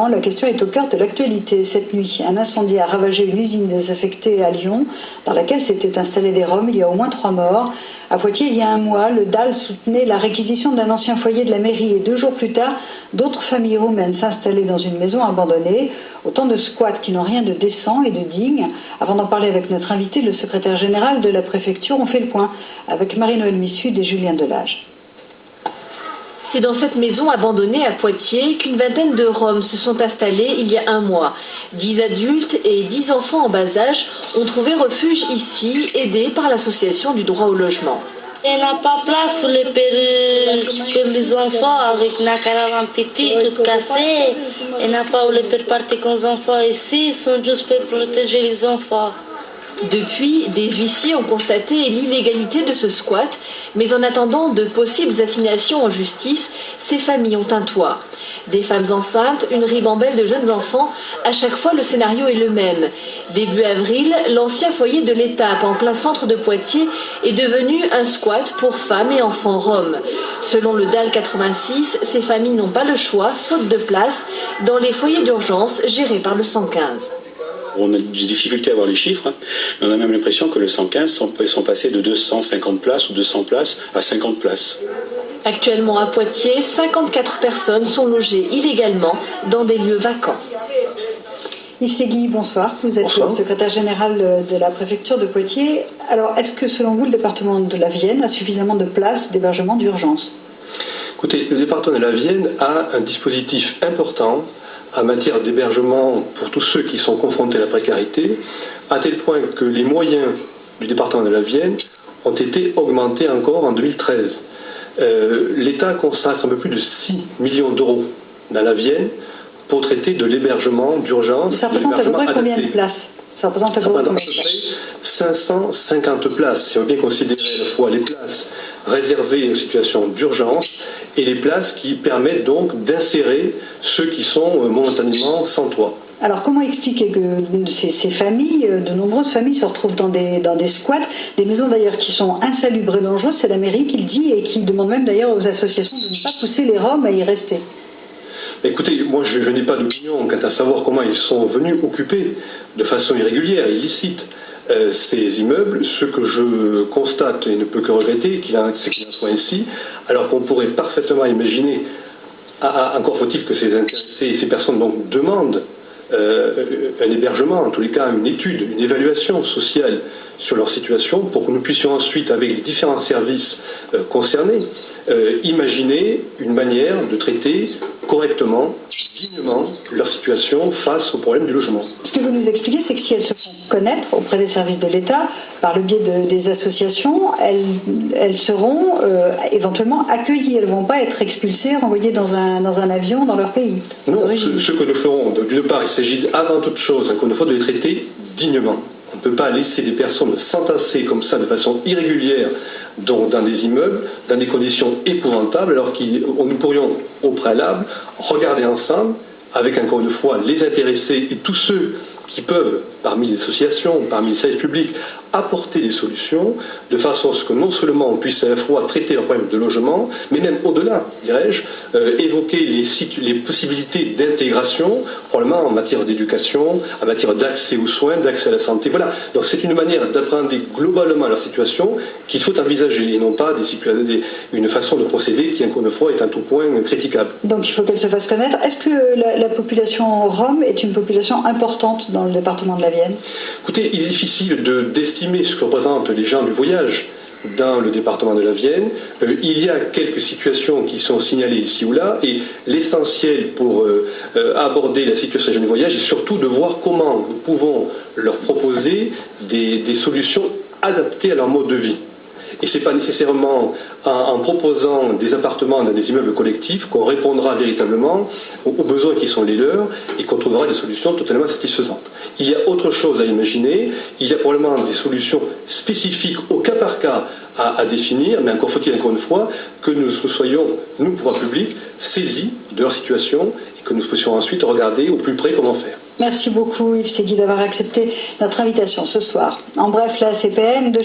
logement, la question est au cœur de l'actualité. Cette nuit, un incendie a ravagé une usine désaffectée à Lyon, dans laquelle s'étaient installés des Roms. Il y a au moins 3 morts. À Poitiers, il y a un mois, le DAL soutenait la réquisition d'un ancien foyer de la mairie. Et 2 jours plus tard, d'autres familles roumaines s'installaient dans une maison abandonnée. Autant de squats qui n'ont rien de décent et de digne. Avant d'en parler avec notre invité, le secrétaire général de la préfecture, on fait le point avec Marie-Noëlle Missud et Julien Delage. C'est dans cette maison abandonnée à Poitiers qu'une vingtaine de Roms se sont installés il y a un mois. 10 adultes et 10 enfants en bas âge ont trouvé refuge ici, aidés par l'association du droit au logement. Il n'y a pas place pour les enfants avec la caravane petite, toute cassée. Il n'y a pas où les faire partir comme les enfants ici, ils sont juste pour protéger les enfants. Depuis, des huissiers ont constaté l'illégalité de ce squat, mais en attendant de possibles assignations en justice, ces familles ont un toit. Des femmes enceintes, une ribambelle de jeunes enfants, à chaque fois le scénario est le même. Début avril, l'ancien foyer de l'Étape en plein centre de Poitiers est devenu un squat pour femmes et enfants roms. Selon le DAL 86, ces familles n'ont pas le choix, faute de place, dans les foyers d'urgence gérés par le 115. On a des difficultés à voir les chiffres, mais on a même l'impression que le 115 sont passés de 250 places ou 200 places à 50 places. Actuellement à Poitiers, 54 personnes sont logées illégalement dans des lieux vacants. Yves Segui, bonsoir. Vous êtes le secrétaire général de la préfecture de Poitiers. Alors, est-ce que selon vous, le département de la Vienne a suffisamment de places d'hébergement d'urgence? Écoutez, le département de la Vienne a un dispositif important en matière d'hébergement pour tous ceux qui sont confrontés à la précarité, à tel point que les moyens du département de la Vienne ont été augmentés encore en 2013. L'État consacre un peu plus de 6 millions d'euros dans la Vienne pour traiter de l'hébergement d'urgence. Ça représente à peu près combien de places? Ça représente à peu près 550 places, si on veut bien considérer à la fois les places réservées aux situations d'urgence et les places qui permettent donc d'insérer ceux qui sont momentanément sans toit. Alors comment expliquer que ces familles, de nombreuses familles se retrouvent dans des squats, des maisons d'ailleurs qui sont insalubres et dangereuses, c'est la mairie qui le dit et qui demande même d'ailleurs aux associations de ne pas pousser les Roms à y rester. Écoutez, moi je n'ai pas d'opinion quant à savoir comment ils sont venus occuper de façon irrégulière, illicite, ces immeubles. Ce que je constate et ne peux que regretter, c'est qu'il en soit ainsi, alors qu'on pourrait parfaitement imaginer, encore faut-il que ces personnes donc demandent un hébergement, en tous les cas une étude, une évaluation sociale sur leur situation pour que nous puissions ensuite, avec les différents services concernés, imaginer une manière de traiter correctement, dignement leur situation face au problème du logement. Ce que vous nous expliquez, c'est que si elles se font connaître auprès des services de l'État, par le biais des associations, elles seront éventuellement accueillies. Elles ne vont pas être expulsées, renvoyées dans un avion dans leur pays. Non, ce que nous ferons, d'une part, il s'agit avant toute chose, encore une fois, de les traiter dignement. On ne peut pas laisser des personnes s'entasser comme ça de façon irrégulière dans des immeubles, dans des conditions épouvantables, alors que nous pourrions au préalable regarder ensemble, avec encore une fois les intéressés et tous ceux qui peuvent, parmi les associations, parmi les services publics, apporter des solutions, de façon à ce que non seulement on puisse à la fois traiter le problème de logement, mais même au-delà, dirais-je, évoquer les possibilités d'intégration, probablement en matière d'éducation, en matière d'accès aux soins, d'accès à la santé. Voilà, donc c'est une manière d'appréhender globalement leur situation qu'il faut envisager, et non pas une façon de procéder qui, encore une fois, est un tout point critiquable. Donc il faut qu'elle se fasse connaître. Est-ce que la population rom est une population importante dans le département de la Vienne? Écoutez, il est difficile d'estimer ce que représentent les gens du voyage dans le département de la Vienne. Il y a quelques situations qui sont signalées ici ou là, et l'essentiel pour aborder la situation des gens du voyage est surtout de voir comment nous pouvons leur proposer des solutions adaptées à leur mode de vie. Et ce n'est pas nécessairement en proposant des appartements dans des immeubles collectifs qu'on répondra véritablement aux besoins qui sont les leurs et qu'on trouvera des solutions totalement satisfaisantes. Il y a autre chose à imaginer, il y a probablement des solutions spécifiques au cas par cas à définir, mais encore faut-il encore une fois que nous soyons, nous, pouvoir public, saisis de leur situation et que nous puissions ensuite regarder au plus près comment faire. Merci beaucoup Yves Segui d'avoir accepté notre invitation ce soir. En bref, la CPM de